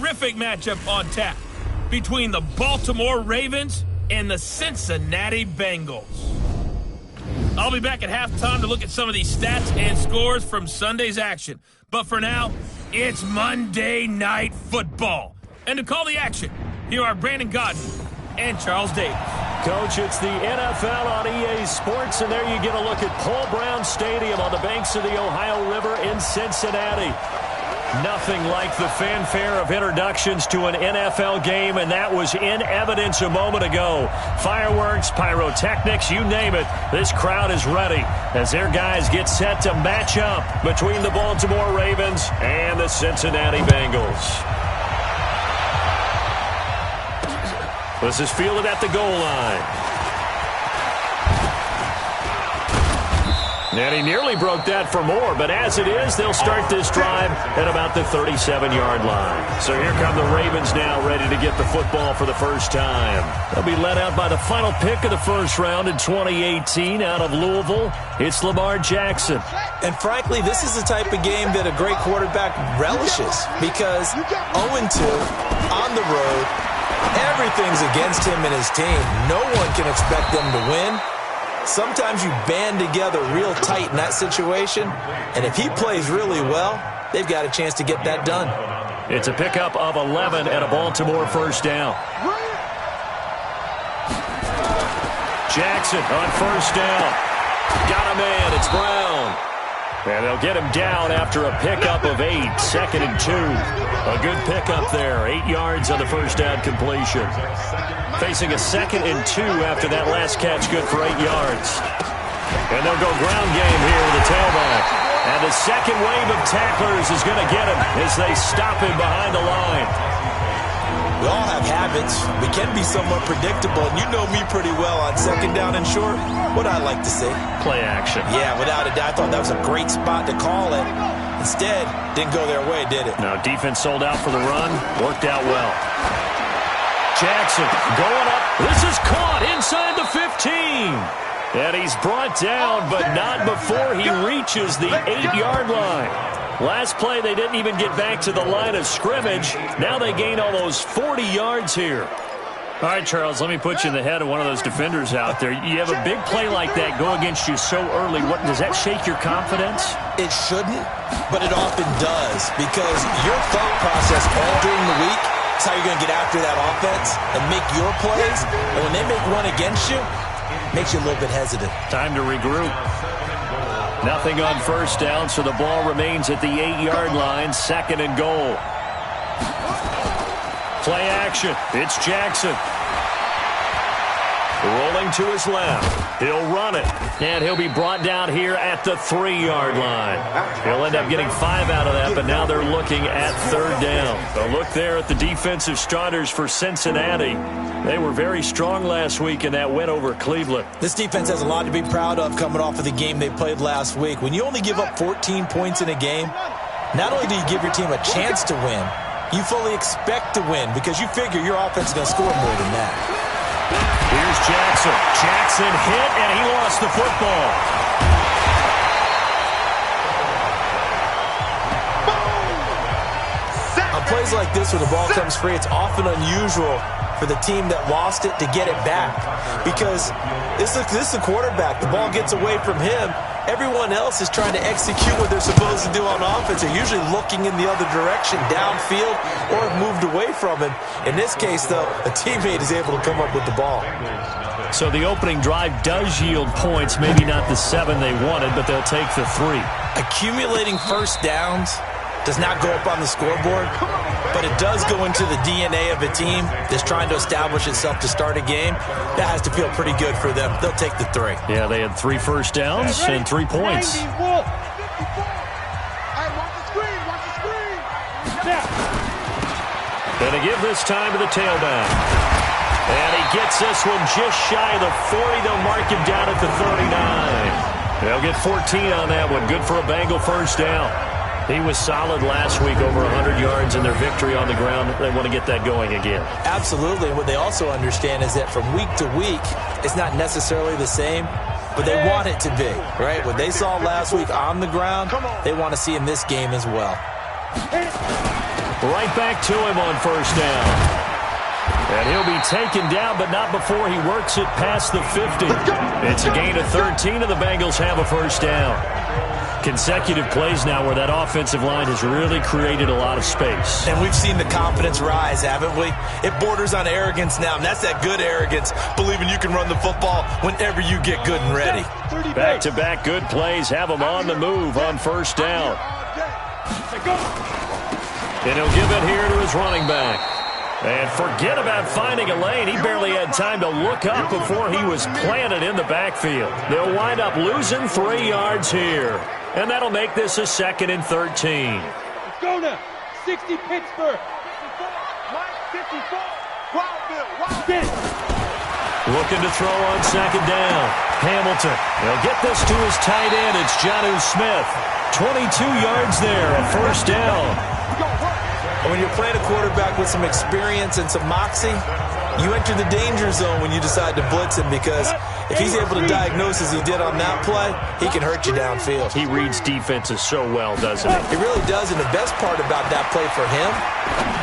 terrific matchup on tap between the Baltimore Ravens and the Cincinnati Bengals. I'll be back at halftime to look at some of these stats and scores from Sunday's action. But for now, it's Monday Night Football. And to call the action, here are Brandon Godden and Charles Davis. Coach, it's the NFL on EA Sports, and there you get a look at Paul Brown Stadium on the banks of the Ohio River in Cincinnati. Nothing like the fanfare of introductions to an NFL game, and that was in evidence a moment ago. Fireworks, pyrotechnics, you name it. This crowd is ready as their guys get set to match up between the Baltimore Ravens and the Cincinnati Bengals. This is fielded at the goal line. And he nearly broke that for more, but as it is, they'll start this drive at about the 37-yard line. So here come the Ravens now, ready to get the football for the first time. They'll be led out by the final pick of the first round in 2018 out of Louisville. It's Lamar Jackson. And frankly, this is the type of game that a great quarterback relishes because 0-2 on the road, everything's against him and his team. No one can expect them to win. Sometimes you band together real tight in that situation, and if he plays really well, they've got a chance to get that done. It's a pickup of 11 and a Baltimore first down. Jackson on first down. Got a man, it's Brown. And they'll get him down after a pickup of 8, 2nd and 2. A good pickup there, 8 yards on the first down completion. Facing a 2nd and 2 after that last catch, good for 8 yards. And they'll go ground game here with the tailback. And the second wave of tacklers is going to get him as they stop him behind the line. We all have habits. We can be somewhat predictable, and you know me pretty well on 2nd down and short. What I like to see? Play action. Yeah, without a doubt. I thought that was a great spot to call it. Instead, didn't go their way, did it? No, defense sold out for the run. Worked out well. Jackson going up. This is caught inside the 15. And he's brought down, but not before he reaches the 8-yard line. Last play, they didn't even get back to the line of scrimmage. Now they gain almost 40 yards here. All right, Charles, let me put you in the head of one of those defenders out there. You have a big play like that go against you so early. What, does that shake your confidence? It shouldn't, but it often does because your thought process all during the week is how you're going to get after that offense and make your plays. And when they make one against you, it makes you a little bit hesitant. Time to regroup. Nothing on first down, so the ball remains at the 8-yard line, 2nd and goal. Play action. It's Jackson. Rolling to his left. He'll run it. And he'll be brought down here at the 3-yard line. He'll end up getting 5 out of that, but now they're looking at 3rd down. A look there at the defensive starters for Cincinnati. They were very strong last week in that win over Cleveland. This defense has a lot to be proud of coming off of the game they played last week. When you only give up 14 points in a game, not only do you give your team a chance to win, you fully expect to win because you figure your offense is going to score more than that. Here's Jackson. Jackson hit, and he lost the football. On plays like this where the ball comes free, it's often unusual for the team that lost it to get it back because this is a quarterback. The ball gets away from him. Everyone else is trying to execute what they're supposed to do on offense. They're usually looking in the other direction, downfield, or have moved away from him. In this case, though, a teammate is able to come up with the ball. So the opening drive does yield points, maybe not the 7 they wanted, but they'll take the 3. Accumulating first downs does not go up on the scoreboard, but it does go into the DNA of a team that's trying to establish itself to start a game. That has to feel pretty good for them. They'll take the 3. Yeah, they had 3 first downs and 3 points. Gonna give this time to the tailback. And he gets this one just shy of the 40. They'll mark him down at the 39. They'll get 14 on that one. Good for a Bengal first down. He was solid last week, over 100 yards in their victory on the ground. They want to get that going again. Absolutely. And what they also understand is that from week to week, it's not necessarily the same, but they want it to be, right? What they saw last week on the ground, they want to see in this game as well. Right back to him on first down. And he'll be taken down, but not before he works it past the 50. It's a gain of 13, and the Bengals have a first down. Consecutive plays now where that offensive line has really created a lot of space. And we've seen the confidence rise, haven't we? It borders on arrogance now, and that's that good arrogance, believing you can run the football whenever you get good and ready. Back-to-back good plays have him on the move on first down. And he'll give it here to his running back. And forget about finding a lane. He barely had time to look up before he was planted in the backfield. They'll wind up losing 3 yards here. And that'll make this a 2nd and 13. Let's go now. 60 Pittsburgh. 54. Wildville. Looking to throw on 2nd down. Hamilton. They'll get this to his tight end. It's Jonnu Smith. 22 yards there, a first down. When you're playing a quarterback with some experience and some moxie, you enter the danger zone when you decide to blitz him, because if he's able to diagnose as he did on that play, he can hurt you downfield. He reads defenses so well, doesn't he? He really does, and the best part about that play for him,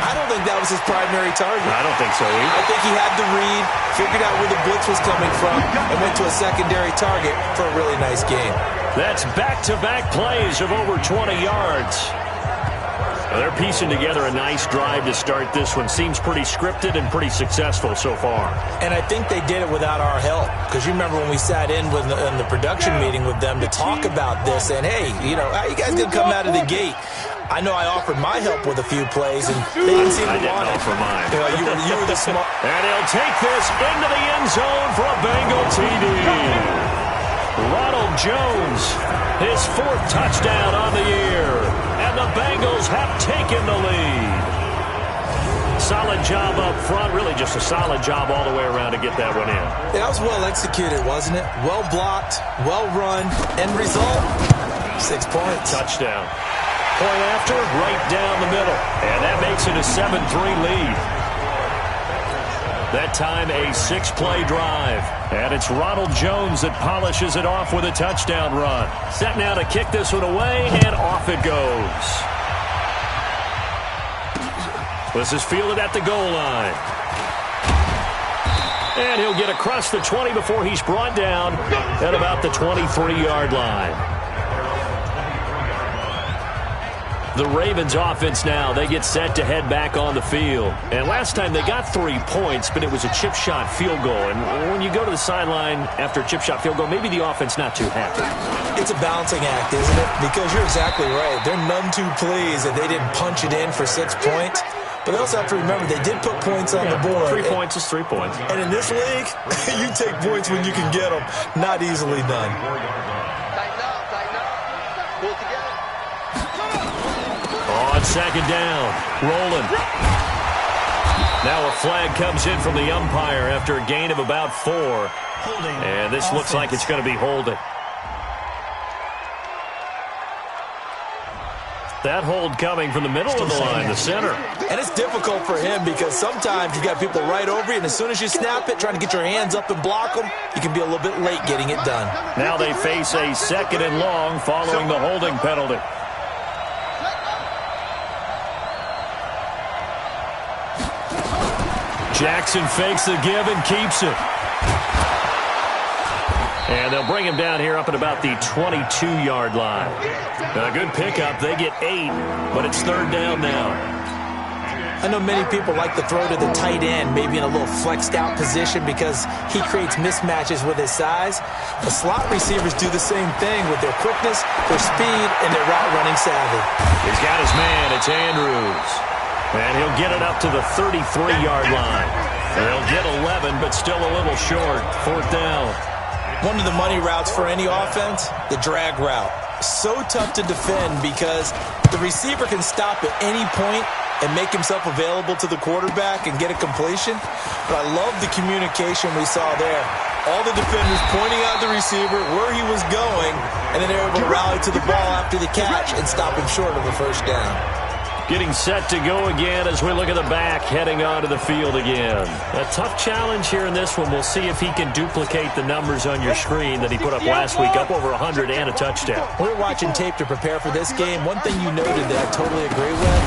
I don't think that was his primary target. I don't think so either. I think he had the read, figured out where the blitz was coming from, and went to a secondary target for a really nice game. That's back-to-back plays of over 20 yards. They're piecing together a nice drive to start this one. Seems pretty scripted and pretty successful so far. And I think they did it without our help. Because you remember when we sat in the production meeting with them to talk about this, and hey, you know, how you guys going to come out of the gate? I know I offered my help with a few plays, and they didn't seem to want it. I didn't offer mine. You were the smart. And he'll take this into the end zone for a Bengal TD. Ronald Jones, his 4th touchdown on the year. And the Bengals have taken the lead. Solid job up front. Really just a solid job all the way around to get that one in. That was well executed, wasn't it? Well blocked, well run. End result, 6 points. Touchdown. Point after, right down the middle. And that makes it a 7-3 lead. That time a 6-play drive. And it's Ronald Jones that polishes it off with a touchdown run. Set now to kick this one away, and off it goes. This is fielded at the goal line. And he'll get across the 20 before he's brought down at about the 23-yard line. The Ravens offense now, they get set to head back on the field. And last time they got 3 points, but it was a chip shot field goal. And when you go to the sideline after a chip shot field goal, maybe the offense not too happy. It's a balancing act, isn't it? Because you're exactly right. They're none too pleased that they didn't punch it in for 6 points. But they also have to remember they did put points on the board. 3 points is 3 points. And in this league, you take points when you can get them. Not easily done. Tighten up. Pull together. On 2nd down, rolling. Now a flag comes in from the umpire after a gain of about 4. And this looks like it's going to be holding. That hold coming from the middle of the line, the center. And it's difficult for him because sometimes you got people right over you, and as soon as you snap it, trying to get your hands up and block them, you can be a little bit late getting it done. Now they face a 2nd and long following the holding penalty. Jackson fakes the give and keeps it. And they'll bring him down here up at about the 22-yard line. A good pickup. They get 8, but it's 3rd down now. I know many people like to throw to the tight end, maybe in a little flexed out position because he creates mismatches with his size. The slot receivers do the same thing with their quickness, their speed, and their route running savvy. He's got his man. It's Andrews. And he'll get it up to the 33-yard line. They'll get 11, but still a little short. 4th down. One of the money routes for any offense, the drag route. So tough to defend because the receiver can stop at any point and make himself available to the quarterback and get a completion. But I love the communication we saw there. All the defenders pointing out the receiver, where he was going, and then they were able to rally to the ball after the catch and stop him short of the 1st down. Getting set to go again as we look at the back, heading onto the field again. A tough challenge here in this one. We'll see if he can duplicate the numbers on your screen that he put up last week, up over 100 and a touchdown. We were watching tape to prepare for this game. One thing you noted that I totally agree with,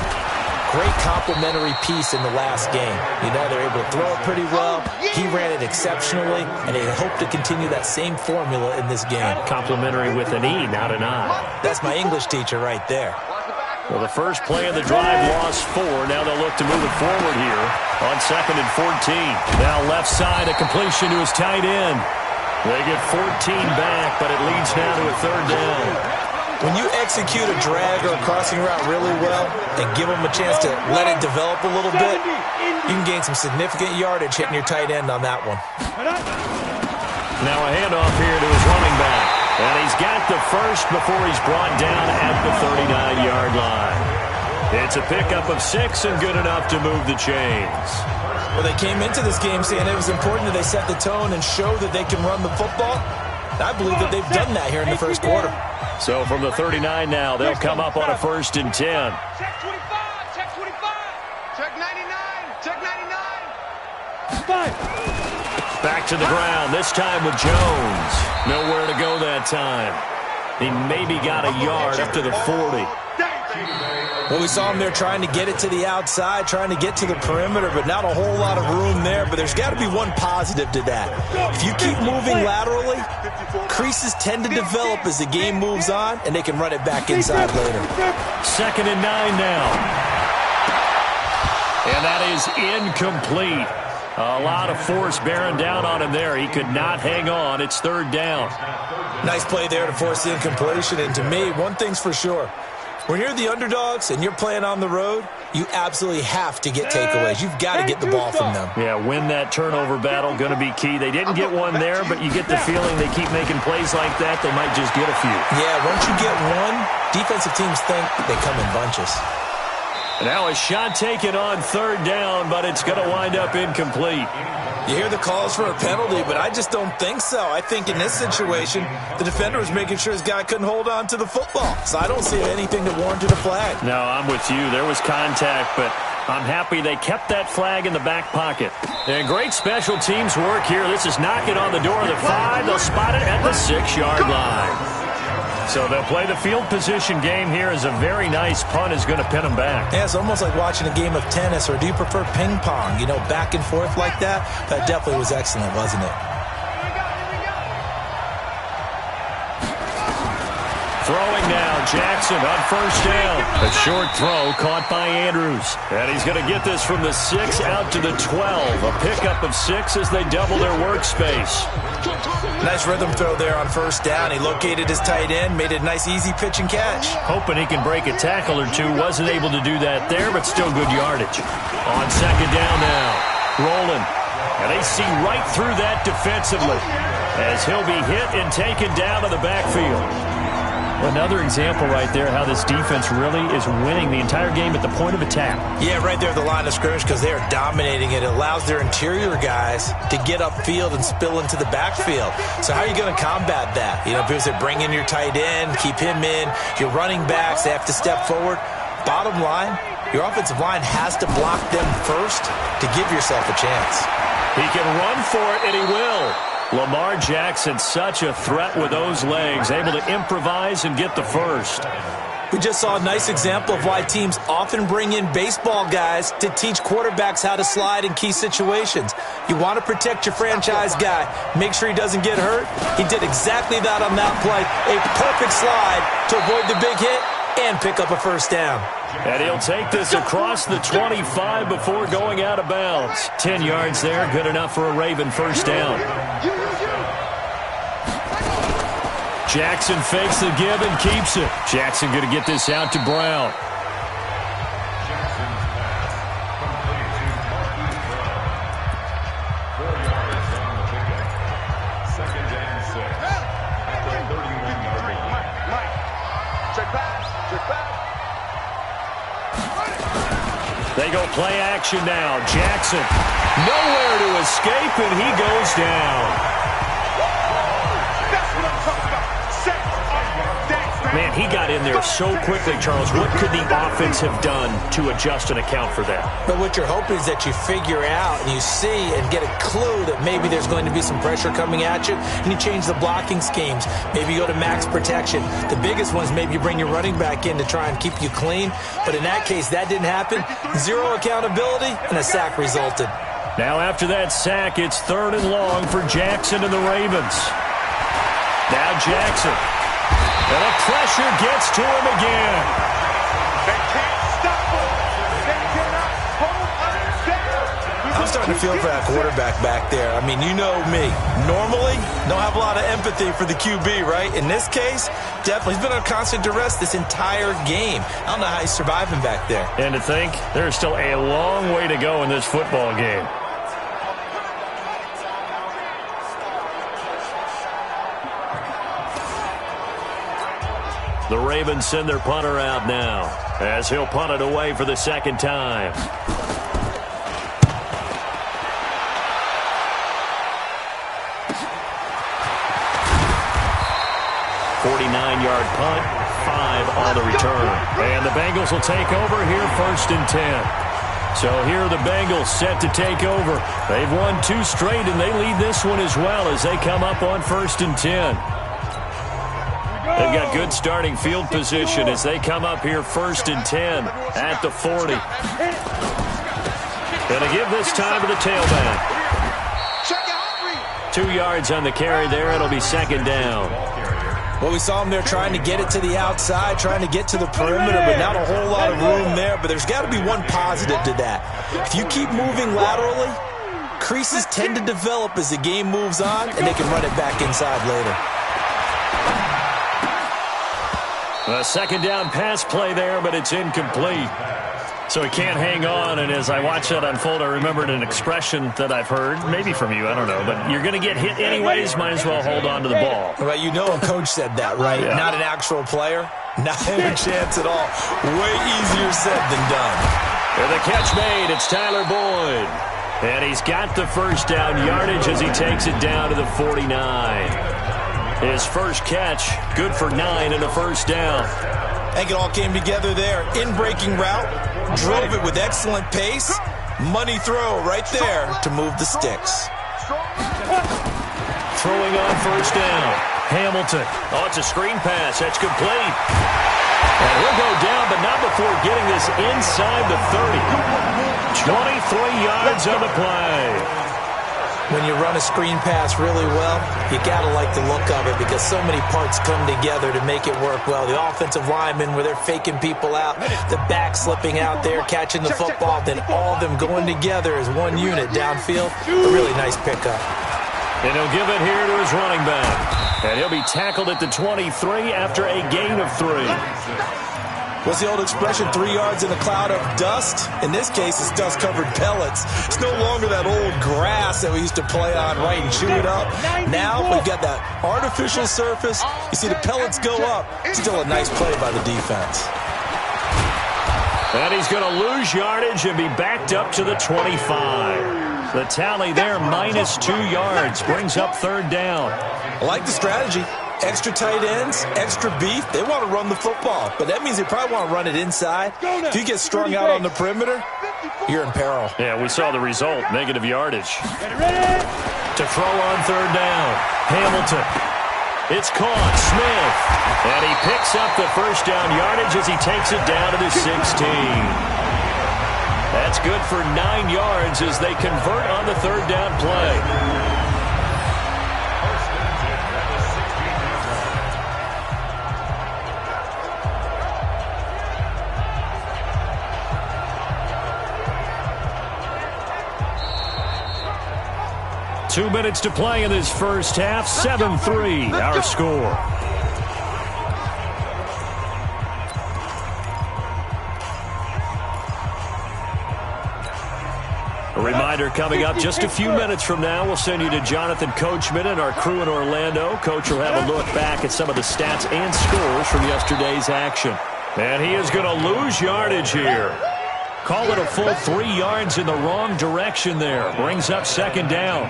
great complementary piece in the last game. You know, they're able to throw it pretty well. He ran it exceptionally, and they hope to continue that same formula in this game. Complimentary with an E, not an I. That's my English teacher right there. Well, the first play of the drive lost 4. Now they'll look to move it forward here on 2nd and 14. Now left side, a completion to his tight end. They get 14 back, but it leads now to a 3rd down. When you execute a drag or a crossing route really well and give them a chance to let it develop a little bit, you can gain some significant yardage hitting your tight end on that one. Now a handoff here to his running back. And he's got the first before he's brought down at the 39-yard line. It's a pickup of 6 and good enough to move the chains. Well, they came into this game saying it was important that they set the tone and show that they can run the football. I believe that they've done that here in the first quarter. So from the 39 now, they'll come up on a 1st and 10. Check 25, check 25, check 99, check 99. 5. Back to the ground, this time with Jones. Nowhere to go that time. He maybe got a yard up to the 40. Well, we saw him there trying to get it to the outside, trying to get to the perimeter, but not a whole lot of room there. But there's got to be one positive to that. If you keep moving laterally, creases tend to develop as the game moves on, and they can run it back inside later. 2nd and 9 now. And that is incomplete. A lot of force bearing down on him there. He could not hang on. It's 3rd down. Nice play there to force the incompletion. And to me, one thing's for sure. When you're the underdogs and you're playing on the road, you absolutely have to get takeaways. You've got to get the ball from them. Yeah, win that turnover battle, going to be key. They didn't get one there, but you get the feeling they keep making plays like that, they might just get a few. Yeah, once you get one, defensive teams think they come in bunches. Now a shot taken on 3rd down, but it's going to wind up incomplete. You hear the calls for a penalty, but I just don't think so. I think in this situation, the defender was making sure his guy couldn't hold on to the football. So I don't see anything that warranted a flag. No, I'm with you. There was contact, but I'm happy they kept that flag in the back pocket. And great special teams work here. This is knocking on the door of the 5. They'll spot it at the 6-yard line. So they'll play the field position game here as a very nice punt is going to pin them back. Yeah, it's almost like watching a game of tennis, or do you prefer ping pong? You know, back and forth like that? That definitely was excellent, wasn't it? Throwing now, Jackson on 1st down. A short throw caught by Andrews. And he's going to get this from the 6 out to the 12. A pickup of 6 as they double their workspace. Nice rhythm throw there on 1st down. He located his tight end, made it a nice easy pitch and catch. Hoping he can break a tackle or two. Wasn't able to do that there, but still good yardage. On 2nd down now, rolling. And they see right through that defensively as he'll be hit and taken down to the backfield. Another example right there how this defense really is winning the entire game at the point of attack. Yeah, right there at the line of scrimmage because they are dominating it. It allows their interior guys to get upfield and spill into the backfield. So how are you going to combat that? You know, people say bring in your tight end, keep him in. Your running backs, they have to step forward. Bottom line, your offensive line has to block them first to give yourself a chance. He can run for it, and he will. Lamar Jackson, such a threat with those legs, able to improvise and get the first. We just saw a nice example of why teams often bring in baseball guys to teach quarterbacks how to slide in key situations. You want to protect your franchise guy. Make sure he doesn't get hurt. He did exactly that on that play. A perfect slide to avoid the big hit and pick up a 1st down. And he'll take this across the 25 before going out of bounds. 10 yards there, good enough for a Raven 1st down. Jackson fakes the give and keeps it. Jackson going to get this out to Brown. They go play action now. Jackson nowhere to escape, and he goes down. Man, he got in there so quickly, Charles. What could the offense have done to adjust and account for that? But what you're hoping is that you figure out and you see and get a clue that maybe there's going to be some pressure coming at you, and you change the blocking schemes. Maybe you go to max protection. The biggest one is maybe you bring your running back in to try and keep you clean. But in that case, that didn't happen. Zero accountability, and a sack resulted. Now after that sack, it's 3rd and long for Jackson and the Ravens. Now Jackson. And the pressure gets to him again. They can't stop him. They cannot hold us down. I'm starting to feel for that quarterback back there. I mean, you know me. Normally, don't have a lot of empathy for the QB, right? In this case, definitely. He's been on constant duress this entire game. I don't know how he's surviving back there. And to think, there's still a long way to go in this football game. The Ravens send their punter out now as he'll punt it away for the 2nd time. 49-yard punt, 5 on the return. And the Bengals will take over here 1st and 10. So here are the Bengals set to take over. They've won 2 straight, and they lead this one as well as they come up on 1st and 10. They've got good starting field position as they come up here 1st and 10 at the 40. Going to give this time to the tailback. 2 yards on the carry there. It'll be 2nd down. Well, we saw him there trying to get it to the outside, trying to get to the perimeter, but not a whole lot of room there. But there's got to be one positive to that. If you keep moving laterally, creases tend to develop as the game moves on, and they can run it back inside later. A 2nd down pass play there, but it's incomplete. So he can't hang on, and as I watch that unfold, I remembered an expression that I've heard, maybe from you, I don't know, but you're going to get hit anyways, might as well hold on to the ball. Well, you know a coach said that, right? Yeah. Not an actual player. Not a chance at all. Way easier said than done. And the catch made, it's Tyler Boyd. And he's got the 1st down yardage as he takes it down to the 49. His first catch, good for 9 and a 1st down. I think it all came together there. In-breaking route, drove it with excellent pace. Money throw right there to move the sticks. Throwing on 1st down. Hamilton. Oh, it's a screen pass. That's complete. And he'll go down, but not before getting this inside the 30. 23 yards on the play. When you run a screen pass really well, you got to like the look of it because so many parts come together to make it work well. The offensive linemen where they're faking people out, the back slipping out there, catching the football, then all of them going together as one unit downfield. A really nice pickup. And he'll give it here to his running back. And he'll be tackled at the 23 after a gain of 3. What's the old expression, 3 yards in a cloud of dust? In this case, it's dust-covered pellets. It's no longer that old grass that we used to play on, right, and chew it up. Now we've got that artificial surface. You see the pellets go up. Still a nice play by the defense. And he's going to lose yardage and be backed up to the 25. The tally there, minus 2 yards, brings up 3rd down. I like the strategy. Extra tight ends, extra beef. They want to run the football, but that means they probably want to run it inside. If you get strung out on the perimeter, you're in peril. Yeah, we saw the result, negative yardage. To throw on 3rd down, Hamilton. It's caught, Smith. And he picks up the 1st down yardage as he takes it down to the 16. That's good for 9 yards as they convert on the 3rd down play. Two minutes to play in this first half. 7-3, our score. A reminder coming up just a few minutes from now. We'll send you to Jonathan Coachman and our crew in Orlando. Coach will have a look back at some of the stats and scores from yesterday's action. And he is going to lose yardage here. Call it a full 3 yards in the wrong direction there. Brings up 2nd down.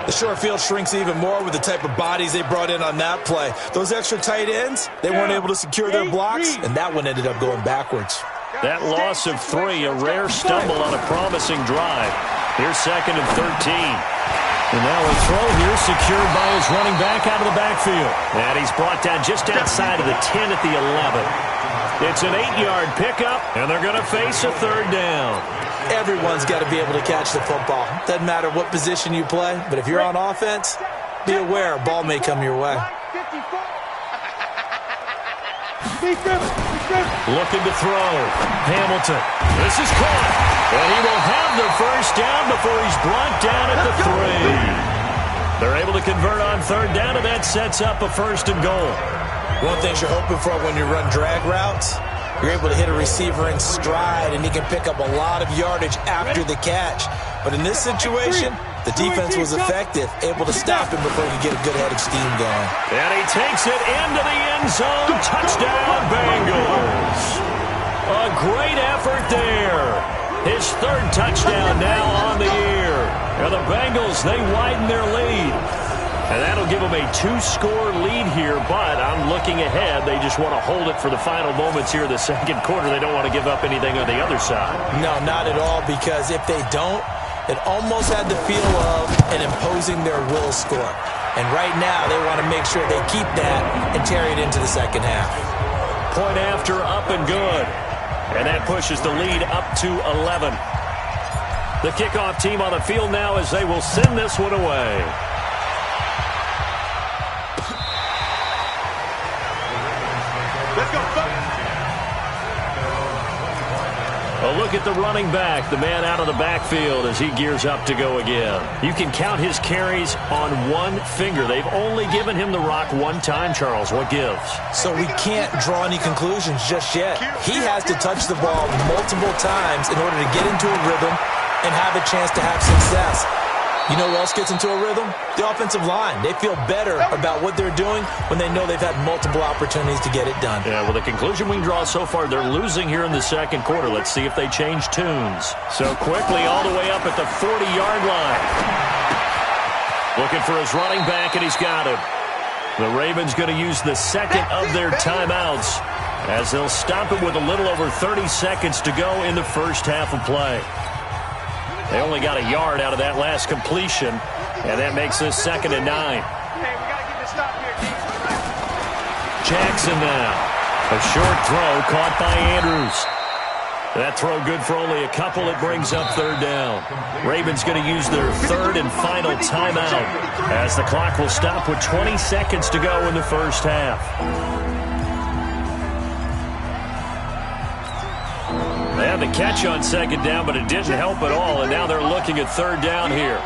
The short field shrinks even more with the type of bodies they brought in on that play. Those extra tight ends, they weren't able to secure their blocks, and that one ended up going backwards. That loss of 3, a rare stumble on a promising drive. Here's 2nd and 13. And now a throw here secured by his running back out of the backfield. And he's brought down just outside of the 10 at the 11. It's an 8-yard pickup, and they're going to face a 3rd down. Everyone's got to be able to catch the football. Doesn't matter what position you play, but if you're on offense, be aware a ball may come your way. Looking to throw. Hamilton. This is caught. And he will have the 1st down before he's brought down at the 3. They're able to convert on 3rd down, and that sets up a 1st and goal. One thing you're hoping for when you run drag routes, you're able to hit a receiver in stride, and he can pick up a lot of yardage after the catch. But in this situation, the defense was effective, able to stop him before he could get a good head of steam going. And he takes it into the end zone. Touchdown, Bengals. A great effort there. His 3rd touchdown now on the year. And the Bengals, they widen their lead. And that'll give them a 2-score lead here, but I'm looking ahead. They just want to hold it for the final moments here in the 2nd quarter. They don't want to give up anything on the other side. No, not at all, because if they don't, it almost had the feel of an imposing their will score. And right now, they want to make sure they keep that and carry it into the 2nd half. Point after, up and good. And that pushes the lead up to 11. The kickoff team on the field now as they will send this one away. Let's go, A look at the running back, the man out of the backfield as he gears up to go again. You can count his carries on one finger. They've only given him the rock one time, Charles. What gives? So we can't draw any conclusions just yet. He has to touch the ball multiple times in order to get into a rhythm and have a chance to have success. You know who else gets into a rhythm? The offensive line. They feel better about what they're doing when they know they've had multiple opportunities to get it done. Yeah, well, the conclusion we can draw so far, they're losing here in the 2nd quarter. Let's see if they change tunes. So quickly all the way up at the 40-yard line. Looking for his running back, and he's got him. The Ravens going to use the 2nd of their timeouts as they'll stop it with a little over 30 seconds to go in the 1st half of play. They only got a yard out of that last completion, and that makes this 2nd and 9. Hey, we got to get the stop here, D. Jackson now. A short throw caught by Andrews. That throw good for only a couple. It brings up 3rd down. Ravens going to use their 3rd and final timeout as the clock will stop with 20 seconds to go in the 1st half. They had the catch on 2nd down, but it didn't help at all, and now they're looking at 3rd down here.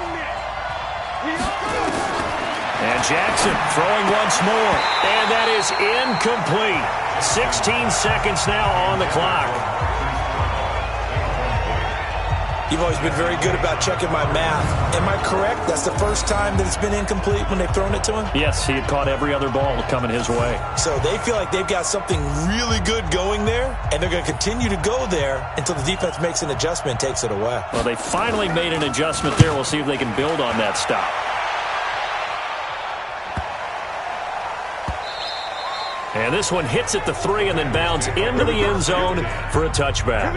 And Jackson throwing once more, and that is incomplete. 16 seconds now on the clock. You've always been very good about checking my math. Am I correct? That's the first time that it's been incomplete when they've thrown it to him? Yes, he had caught every other ball coming his way. So they feel like they've got something really good going there, and they're going to continue to go there until the defense makes an adjustment and takes it away. Well, they finally made an adjustment there. We'll see if they can build on that stop. And this one hits at the 3 and then bounds into the end zone for a touchback.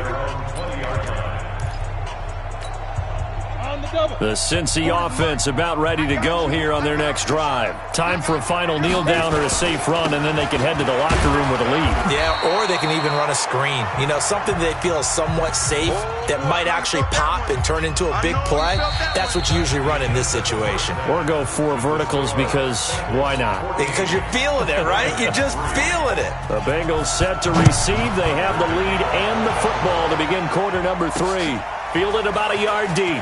The Cincy offense about ready to go here on their next drive. Time for a final kneel down or a safe run, and then they can head to the locker room with a lead. Yeah, or they can even run a screen. You know, something they feel is somewhat safe that might actually pop and turn into a big play. That's what you usually run in this situation. Or go 4 verticals because why not? Because you're feeling it, right? You're just feeling it. The Bengals set to receive. They have the lead and the football to begin quarter number 3. Fielded about a yard deep.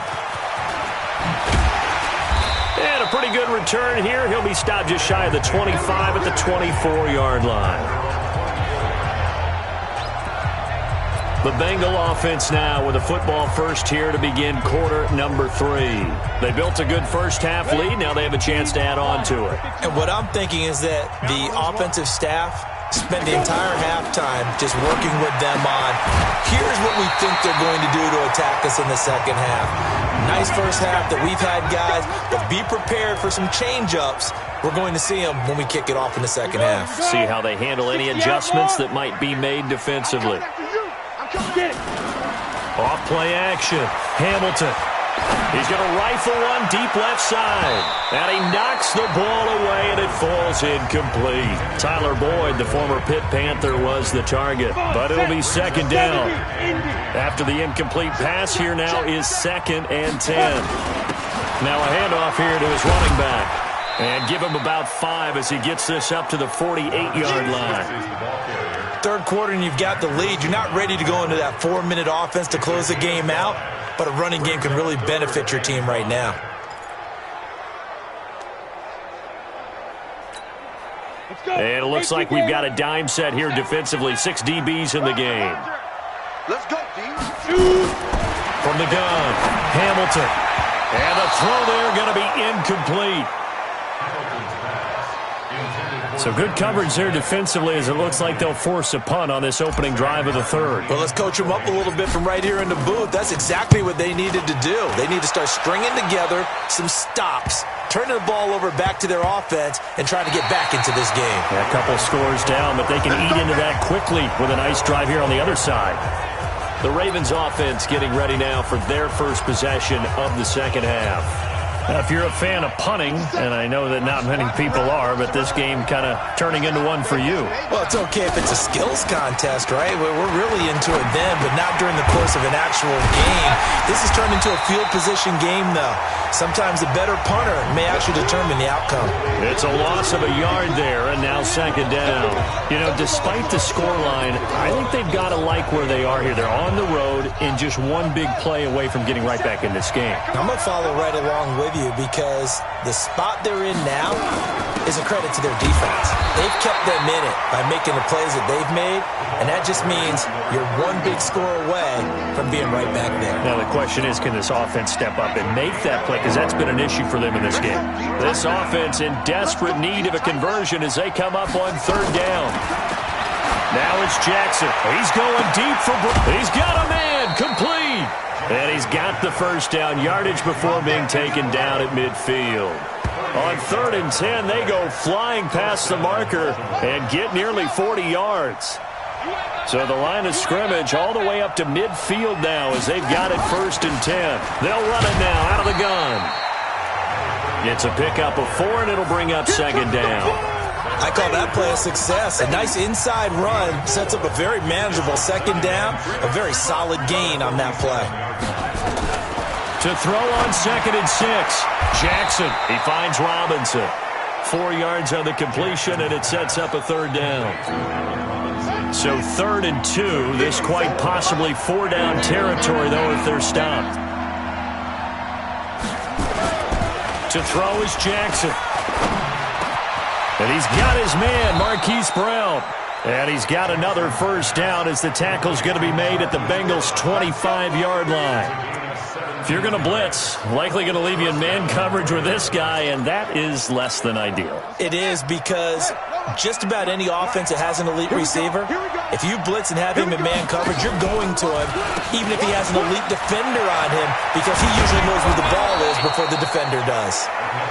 And a pretty good return here. He'll be stopped just shy of the 25 at the 24-yard line. The Bengal offense now with a football first here to begin quarter number 3. They built a good first half lead. Now they have a chance to add on to it. And what I'm thinking is that the offensive staff spend the entire halftime just working with them on, here's what we think they're going to do to attack us in the second half. Nice first half that we've had, guys, but be prepared for some change-ups. We're going to see them when we kick it off in the second half. See how they handle any adjustments that might be made defensively. Off play action. Hamilton. He's going to rifle one deep left side. And he knocks the ball away, and it falls incomplete. Tyler Boyd, the former Pitt Panther, was the target. But it'll be second down. After the incomplete pass, here now is 2nd and 10. Now a handoff here to his running back. And give him about 5 as he gets this up to the 48-yard line. Third quarter and you've got the lead. You're not ready to go into that 4-minute offense to close the game out, but a running game can really benefit your team right now. And it looks like we've got a dime set here defensively. 6 DBs in the game. Let's go, D. From the gun, Hamilton. And the throw there going to be incomplete. So good coverage there defensively as it looks like they'll force a punt on this opening drive of the third. Well, let's coach them up a little bit from right here in the booth. That's exactly what they needed to do. They need to start stringing together some stops, turning the ball over back to their offense, and trying to get back into this game. Yeah, a couple scores down, but they can eat into that quickly with a nice drive here on the other side. The Ravens offense getting ready now for their first possession of the second half. Now, if you're a fan of punting, and I know that not many people are, but this game kind of turning into one for you. Well, it's okay if it's a skills contest, right? We're really into it then, but not during the course of an actual game. This has turned into a field position game, though. Sometimes the better punter may actually determine the outcome. It's a loss of a yard there, and now second down. You know, despite the scoreline, I think they've got to like where they are here. They're on the road and just one big play away from getting right back in this game. I'm going to follow right along with you because the spot they're in now is a credit to their defense. They've kept them in it by making the plays that they've made, and that just means you're one big score away from being right back there. Now the question is, can this offense step up and make that play? Because that's been an issue for them in this game. This offense in desperate need of a conversion as they come up on third down. Now it's Jackson. He's going deep for... He's got a man complete. And he's got the first down yardage before being taken down at midfield. On 3rd and 10, they go flying past the marker and get nearly 40 yards. So the line of scrimmage all the way up to midfield now as they've got it 1st and 10. They'll run it now out of the gun. It's a pickup of 4, and it'll bring up 2nd down. I call that play a success. A nice inside run sets up a very manageable 2nd down, a very solid gain on that play. To throw on 2nd and 6, Jackson. He finds Robinson. 4 yards on the completion, and it sets up a 3rd down. So 3rd and 2, this quite possibly 4-down territory, though, if they're stopped. To throw is Jackson. And he's got his man, Marquise Brown. And he's got another first down as the tackle's going to be made at the Bengals' 25-yard line. If you're going to blitz, likely going to leave you in man coverage with this guy, and that is less than ideal. It is because just about any offense that has an elite receiver, if you blitz and have him in man coverage, you're going to him, even if he has an elite defender on him, because he usually knows where the ball is before the defender does.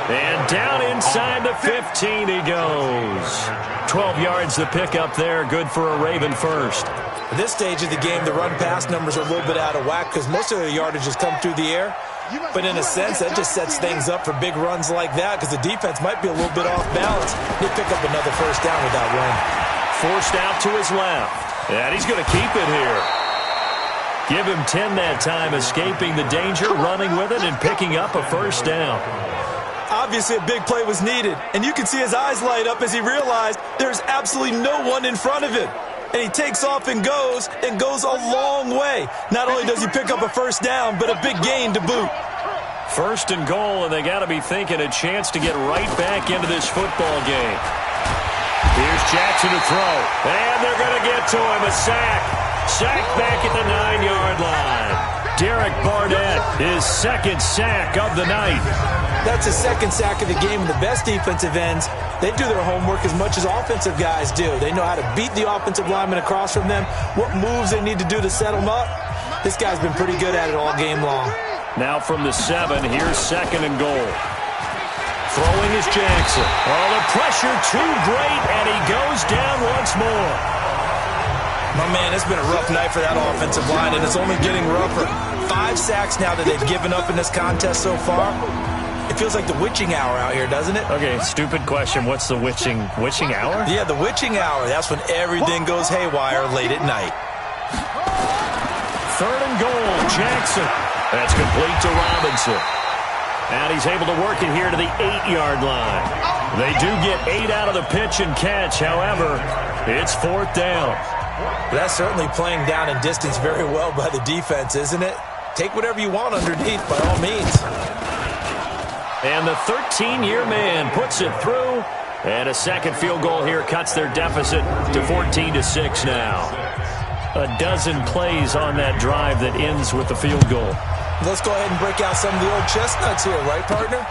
And down inside the 15 he goes. 12 yards the pickup there, good for a Raven first. At this stage of the game, the run-pass numbers are a little bit out of whack because most of the yardage has come through the air. But in a sense, that just sets things up for big runs like that because the defense might be a little bit off balance. They pick up another first down with that run. Forced out to his left. And he's going to keep it here. Give him 10 that time, escaping the danger, running with it, and picking up a first down. Obviously, a big play was needed, and you can see his eyes light up as he realized there's absolutely no one in front of him. And he takes off and goes a long way. Not only does he pick up a first down, but a big gain to boot. 1st and goal, and they got to be thinking a chance to get right back into this football game. Here's Jackson to throw, and they're going to get to him, a sack. Sack back at the 9-yard line. Derek Barnett, his 2nd sack of the night. That's his 2nd sack of the game, and the best defensive ends, they do their homework as much as offensive guys do. They know how to beat the offensive lineman across from them, what moves they need to do to set them up. This guy's been pretty good at it all game long. Now from the 7, here's 2nd and goal. Throwing is Jackson. Oh, the pressure too great, and he goes down once more. My man, it's been a rough night for that offensive line, and it's only getting rougher. 5 sacks now that they've given up in this contest so far. It feels like the witching hour out here, doesn't it? Okay, stupid question. What's the witching hour? Yeah, the witching hour. That's when everything goes haywire late at night. 3rd and goal, Jackson. That's complete to Robinson. And he's able to work it here to the 8-yard line. They do get 8 out of the pitch and catch. However, it's 4th down. That's certainly playing down in distance very well by the defense, isn't it? Take whatever you want underneath, by all means. And the 13-year man puts it through. And a second field goal here cuts their deficit to 14-6 now. A dozen plays on that drive that ends with the field goal. Let's go ahead and break out some of the old chestnuts here, right, partner?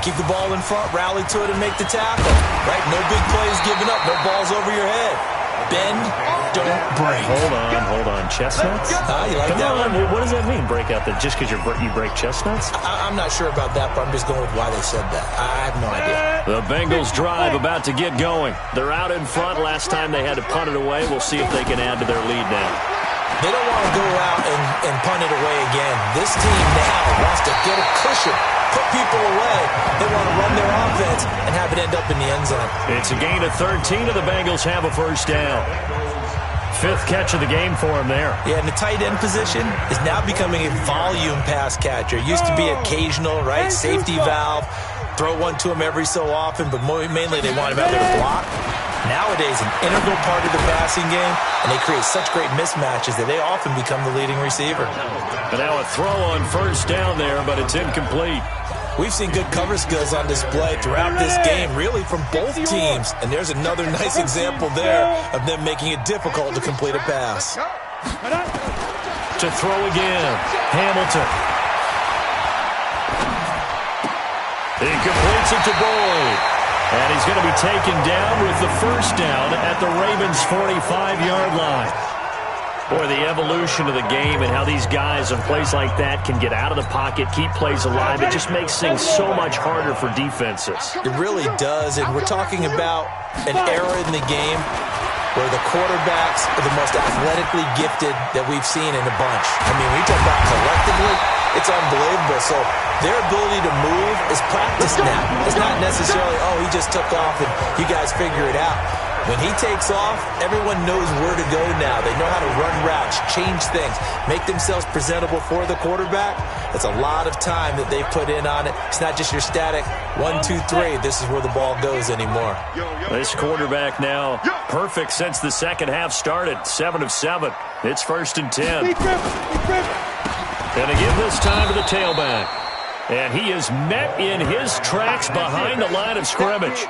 Keep the ball in front, rally to it, and make the tackle. Right? No big plays given up, no balls over your head. Bend, don't break. Hold on. Chestnuts? You like that one? What does that mean, break out? Just because you break chestnuts? I'm not sure about that, but I'm just going with why they said that. I have no idea. The Bengals drive about to get going. They're out in front. Last time they had to punt it away. We'll see if they can add to their lead now. They don't want to go out and punt it away again. This team now wants to get a cushion, put people away. They want to run their offense and have it end up in the end zone. It's a gain of 13, and the Bengals have a 1st down. 5th catch of the game for him there. Yeah, and the tight end position is now becoming a volume pass catcher. It used to be occasional, right? Safety valve. Throw one to him every so often, but mainly they want him out there to block. Nowadays, an integral part of the passing game, and they create such great mismatches that they often become the leading receiver. But now a throw on 1st down there, but it's incomplete. We've seen good cover skills on display throughout this game, really from both teams. And there's another nice example there of them making it difficult to complete a pass. To throw again, Hamilton. He completes it to Boyd. And he's going to be taken down with the 1st down at the Ravens' 45-yard line. Boy, the evolution of the game and how these guys in plays like that can get out of the pocket, keep plays alive, it just makes things so much harder for defenses. It really does, and we're talking about an era in the game where the quarterbacks are the most athletically gifted that we've seen in a bunch. I mean, when you talk about collectively, it's unbelievable. So their ability to move is practiced now. It's not necessarily, oh, he just took off and you guys figure it out. When he takes off, everyone knows where to go now. They know how to run routes, change things, make themselves presentable for the quarterback. It's a lot of time that they put in on it. It's not just your static 1, 2, 3. This is where the ball goes anymore. This quarterback now perfect since the second half started. 7 of 7. It's 1st and 10. And to give this time to the tailback. And he is met in his tracks behind the line of scrimmage.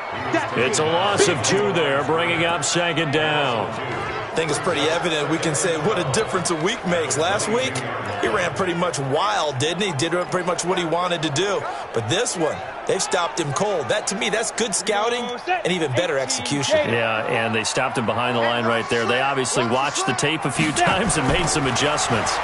It's a loss of 2 there, bringing up 2nd down. I think it's pretty evident. We can say what a difference a week makes. Last week, he ran pretty much wild, didn't he? Did pretty much what he wanted to do. But this one, they've stopped him cold. That, to me, that's good scouting and even better execution. Yeah, and they stopped him behind the line right there. They obviously watched the tape a few times and made some adjustments.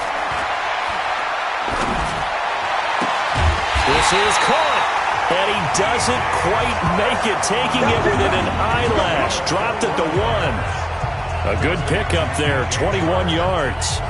This is caught, and he doesn't quite make it, taking it within an eyelash. Dropped at the 1. A good pickup there, 21 yards.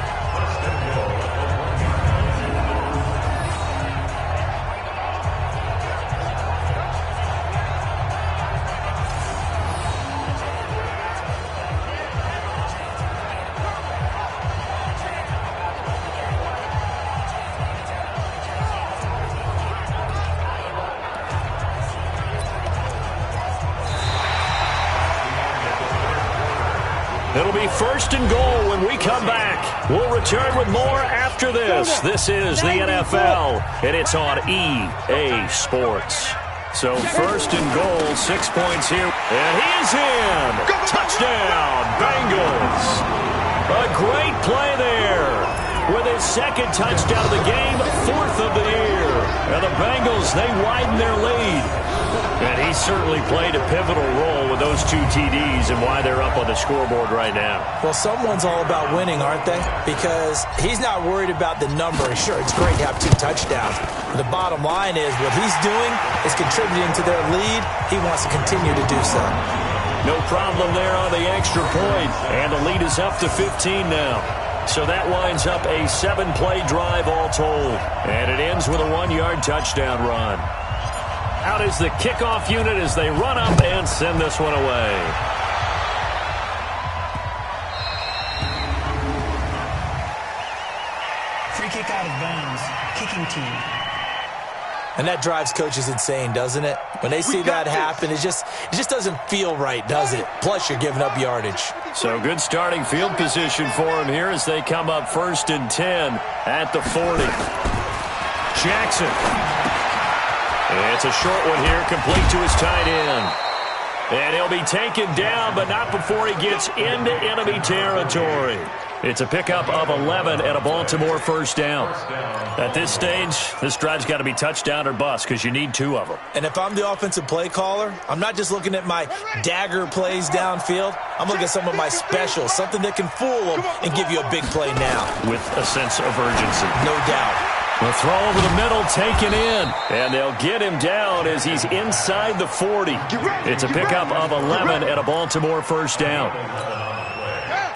It'll be 1st and goal when we come back. We'll return with more after this. This is the NFL, and it's on EA Sports. So 1st and goal, 6 points here. And he is in. Touchdown, Bengals. A great play there. With his 2nd touchdown of the game, 4th of the year. And the Bengals, they widen their lead. And he certainly played a pivotal role with those 2 TDs and why they're up on the scoreboard right now. Well, someone's all about winning, aren't they? Because he's not worried about the number. Sure, it's great to have 2 touchdowns. But the bottom line is what he's doing is contributing to their lead. He wants to continue to do so. No problem there on the extra point. And the lead is up to 15 now. So that winds up a 7-play drive all told. And it ends with a 1-yard touchdown run. Out is the kickoff unit as they run up and send this one away. Free kick out of bounds. Kicking team. And that drives coaches insane, doesn't it? When they see that happen, it just doesn't feel right, does it? Plus, you're giving up yardage. So good starting field position for him here as they come up 1st and 10 at the 40. Jackson. It's a short one here, complete to his tight end. And he'll be taken down, but not before he gets into enemy territory. It's a pickup of 11 and a Baltimore first down. At this stage, this drive's got to be touchdown or bust because you need 2 of them. And if I'm the offensive play caller, I'm not just looking at my dagger plays downfield. I'm looking at some of my specials, something that can fool them and give you a big play now. With a sense of urgency. No doubt. The throw over the middle taken in. And they'll get him down as he's inside the 40. It's a pickup of 11 and a Baltimore first down.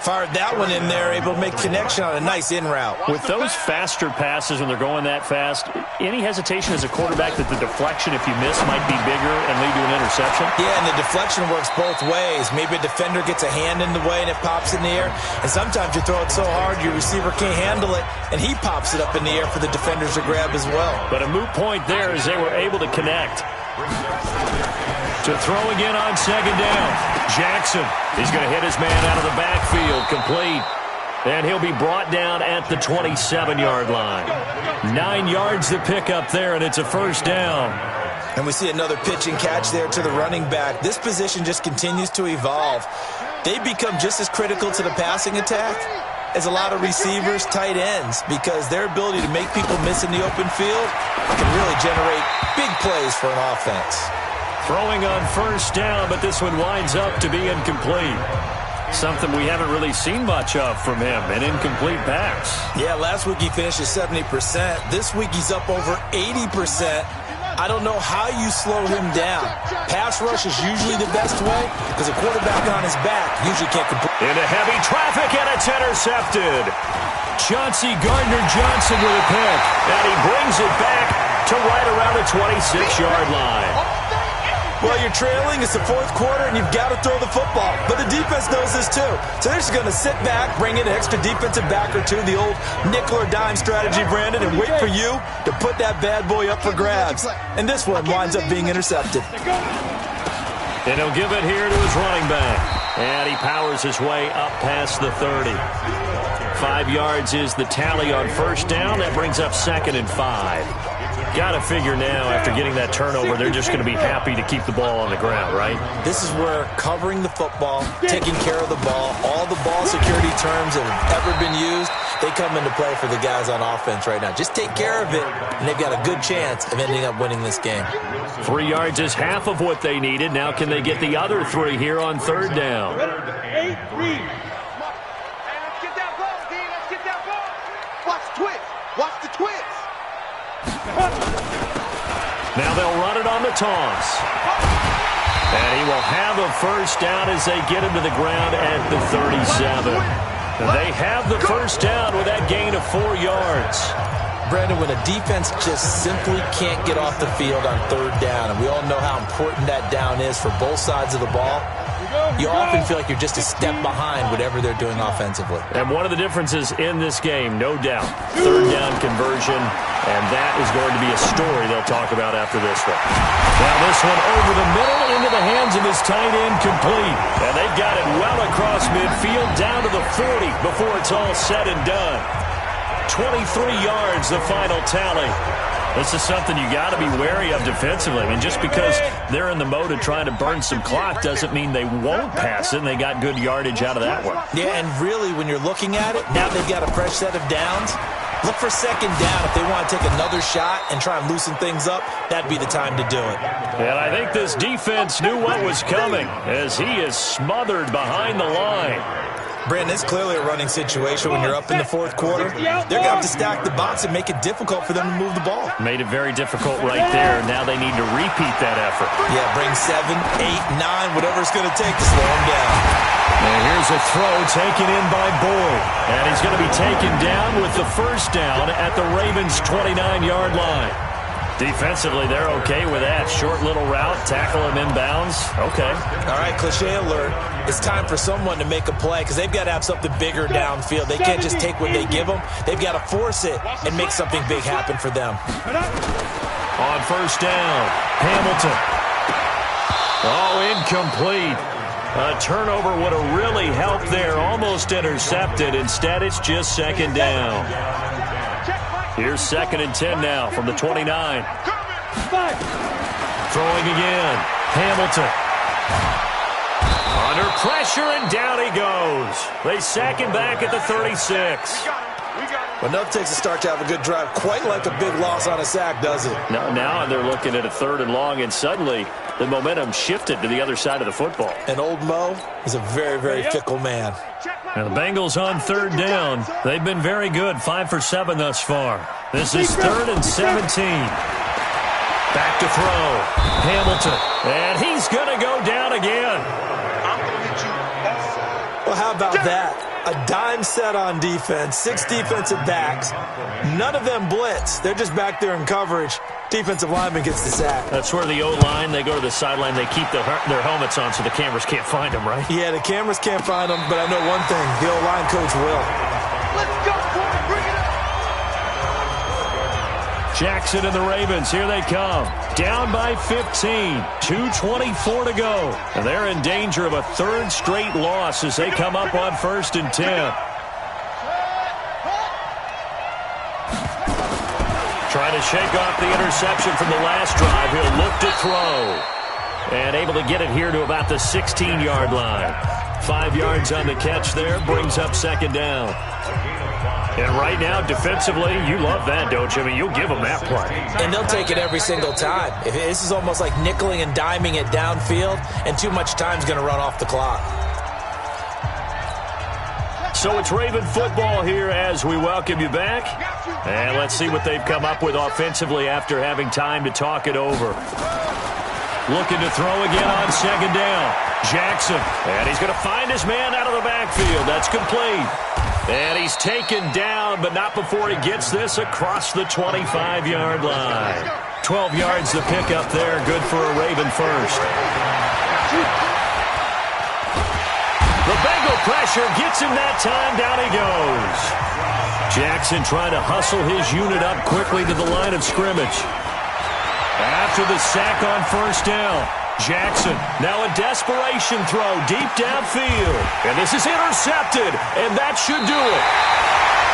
Fired that one in there, able to make connection on a nice in route. With those faster passes when they're going that fast, any hesitation as a quarterback that the deflection, if you miss, might be bigger and lead to an interception? Yeah, and the deflection works both ways. Maybe a defender gets a hand in the way and it pops in the air. And sometimes you throw it so hard your receiver can't handle it, and he pops it up in the air for the defenders to grab as well. But a moot point there as they were able to connect. To throw again on 2nd down. Jackson, he's going to hit his man out of the backfield, complete. And he'll be brought down at the 27-yard line. 9 yards to pick up there, and it's a first down. And we see another pitch and catch there to the running back. This position just continues to evolve. They become just as critical to the passing attack as a lot of receivers, tight ends, because their ability to make people miss in the open field can really generate big plays for an offense. Throwing on first down, but this one winds up to be incomplete. Something we haven't really seen much of from him, an incomplete pass. Yeah, last week he finished at 70%. This week he's up over 80%. I don't know how you slow him down. Pass rush is usually the best way because a quarterback on his back usually can't complete. Into heavy traffic, and it's intercepted. Chauncey Gardner-Johnson with a pick, and he brings it back to right around the 26-yard line. Well, you're trailing. It's the 4th quarter, and you've got to throw the football. But the defense knows this, too. So they're just going to sit back, bring in an extra defensive back or two, the old nickel or dime strategy, Brandon, and wait for you to put that bad boy up for grabs. And this one winds up being intercepted. And he'll give it here to his running back. And he powers his way up past the 30. 5 yards is the tally on first down. That brings up 2nd and 5. Got to figure now, after getting that turnover, they're just going to be happy to keep the ball on the ground, right? This is where covering the football, taking care of the ball, all the ball security terms that have ever been used, they come into play for the guys on offense right now. Just take care of it, and they've got a good chance of ending up winning this game. 3 yards is half of what they needed. Now can they get the other 3 here on 3rd down? 8-3. Let's get that ball, D. Let's get that ball. Watch the twist. Watch the twist. Now they'll run it on the toss. And he will have a first down as they get him to the ground at the 37. They have the first down with that gain of 4 yards. Brandon, when a defense just simply can't get off the field on 3rd down, and we all know how important that down is for both sides of the ball, you often feel like you're just a step behind whatever they're doing offensively. And one of the differences in this game, no doubt, 3rd down conversion, and that is going to be a story they'll talk about after this one. Now this one over the middle into the hands of his tight end, complete. And they've got it well across midfield down to the 40 before it's all said and done. 23 yards, the final tally. This is something you got to be wary of defensively. I mean, just because they're in the mode of trying to burn some clock doesn't mean they won't pass it, and they got good yardage out of that one. Yeah, and really, when you're looking at it, now they've got a fresh set of downs. Look for second down. If they want to take another shot and try and loosen things up, that'd be the time to do it. And I think this defense knew what was coming as he is smothered behind the line. Brandon, it's clearly a running situation when you're up in the fourth quarter. They're going to have to stack the box and make it difficult for them to move the ball. Made it very difficult right there. Now they need to repeat that effort. Yeah, bring 7, 8, 9, whatever it's going to take to slow them down. And here's a throw taken in by Boyd. And he's going to be taken down with the first down at the Ravens' 29-yard line. Defensively, they're okay with that. Short little route, tackle him inbounds. Okay. All right, cliche alert. It's time for someone to make a play because they've got to have something bigger downfield. They can't just take what they give them. They've got to force it and make something big happen for them. On first down, Hamilton. Oh, incomplete. A turnover would have really helped there. Almost intercepted. Instead, it's just second down. Here's 2nd and 10 now from the 29. Throwing again. Hamilton. Under pressure, and down he goes. They sack him back at the 36. But enough takes a start to have a good drive. Quite like a big loss on a sack, does it? Now they're looking at a 3rd and long, and suddenly the momentum shifted to the other side of the football. And old Mo is a very, very fickle man. Now the Bengals on 3rd down. They've been very good, 5 for 7 thus far. This is 3rd and 17. Back to throw. Hamilton. And he's going to go down again. Well, how about that? A dime set on defense, 6 defensive backs. None of them blitz. They're just back there in coverage. Defensive lineman gets the sack. That's where the O-line, they go to the sideline, they keep their helmets on so the cameras can't find them, right? Yeah, the cameras can't find them, but I know one thing. The O-line coach will. Let's go, boy. Bring it up. Jackson and the Ravens, here they come. Down by 15. 2:24 to go. And they're in danger of a 3rd straight loss as they come up on 1st and 10. Trying to shake off the interception from the last drive. He'll look to throw. And able to get it here to about the 16-yard line. 5 yards on the catch there. Brings up 2nd down. And right now, defensively, you love that, don't you? I mean, you'll give them that play. And they'll take it every single time. This is almost like nickeling and diming it downfield, and too much time's going to run off the clock. So it's Raven football here as we welcome you back. And let's see what they've come up with offensively after having time to talk it over. Looking to throw again on 2nd down. Jackson. And he's going to find his man out of the backfield. That's complete. And he's taken down, but not before he gets this across the 25-yard line. 12 yards to pick up there. Good for a Raven first. The Bengal pressure gets him that time. Down he goes. Jackson trying to hustle his unit up quickly to the line of scrimmage. After the sack on 1st down, Jackson now a desperation throw deep downfield. And this is intercepted, and that should do it.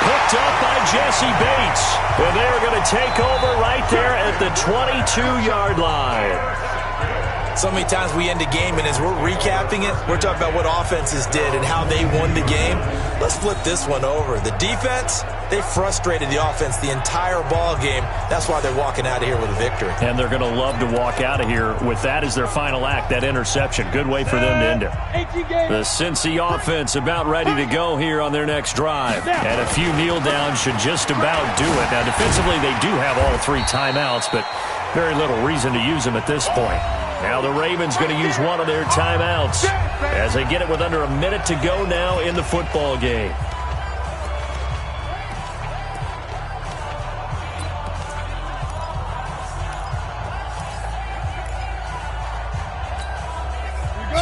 Picked up by Jesse Bates. And they're going to take over right there at the 22-yard line. So many times we end a game, and as we're recapping it, we're talking about what offenses did and how they won the game. Let's flip this one over. The defense, they frustrated the offense the entire ball game. That's why they're walking out of here with a victory. And they're going to love to walk out of here with that as their final act, that interception. Good way for them to end it. The Cincy offense about ready to go here on their next drive. And a few kneel downs should just about do it. Now, defensively, they do have all 3 timeouts, but very little reason to use them at this point. Now the Ravens going to use one of their timeouts as they get it with under a minute to go now in the football game.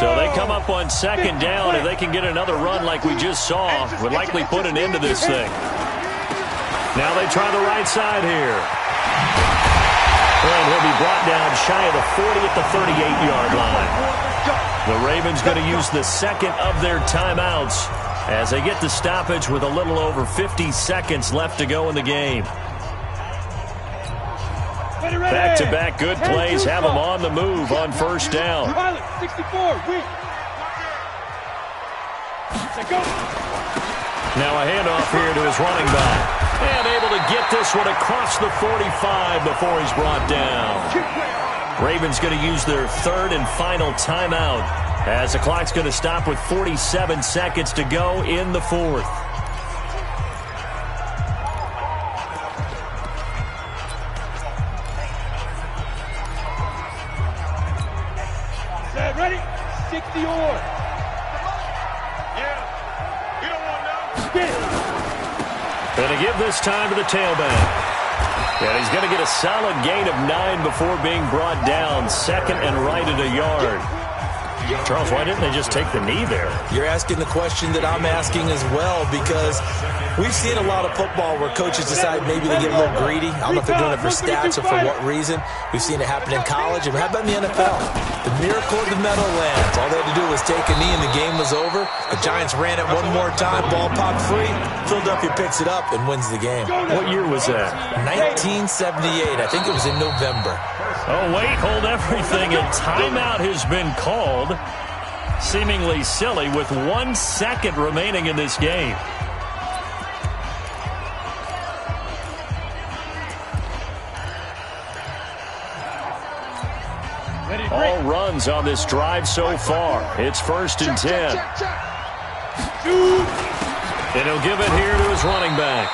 So they come up on 2nd down. If they can get another run like we just saw, would likely put an end to this thing. Now they try the right side here. And he'll be brought down shy of the 40 at the 38-yard line. The Ravens going to use the 2nd of their timeouts as they get the stoppage with a little over 50 seconds left to go in the game. Back-to-back good plays have them on the move on 1st down. Now a handoff here to his running back. And able to get this one across the 45 before he's brought down. Ravens going to use their third and final timeout as the clock's going to stop with 47 seconds to go in the fourth. Ready? 60 on. Yeah. You don't want no. Spin. Going to give this time to the tailback. And he's going to get a solid gain of 9 before being brought down. Second and right at a yard. Charles, why didn't they just take the knee there? You're asking the question that I'm asking as well, because we've seen a lot of football where coaches decide maybe they get a little greedy. I don't know if they're doing it for stats or for what reason. We've seen it happen in college, and how about in the NFL? The miracle of the Meadowlands. All they had to do was take a knee and the game was over. The Giants ran it one more time, ball popped free. Philadelphia picks it up and wins the game. What year was that? 1978. I think it was in November. Oh, wait, hold everything. A timeout has been called. Seemingly silly with 1 second remaining in this game. All runs on this drive so far. It's 1st and 10. And he'll give it here to his running back.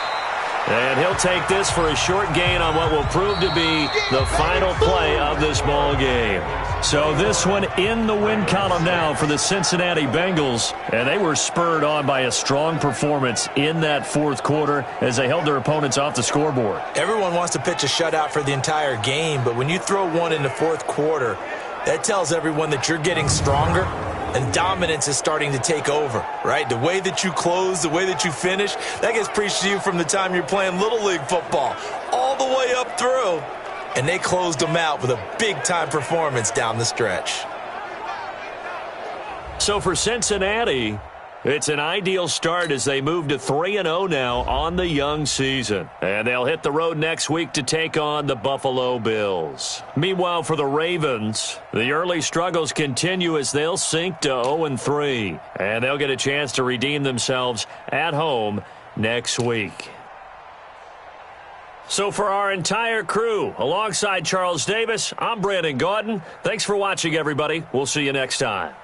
And he'll take this for a short gain on what will prove to be the final play of this ball game. So this one in the win column now for the Cincinnati Bengals. And they were spurred on by a strong performance in that fourth quarter as they held their opponents off the scoreboard. Everyone wants to pitch a shutout for the entire game, but when you throw one in the fourth quarter, that tells everyone that you're getting stronger. And dominance is starting to take over, right? The way that you close, the way that you finish, that gets preached to you from the time you're playing Little League football all the way up through. And they closed them out with a big-time performance down the stretch. So for Cincinnati, it's an ideal start as they move to 3-0 now on the young season. And they'll hit the road next week to take on the Buffalo Bills. Meanwhile, for the Ravens, the early struggles continue as they'll sink to 0-3. And they'll get a chance to redeem themselves at home next week. So for our entire crew, alongside Charles Davis, I'm Brandon Gaudin. Thanks for watching, everybody. We'll see you next time.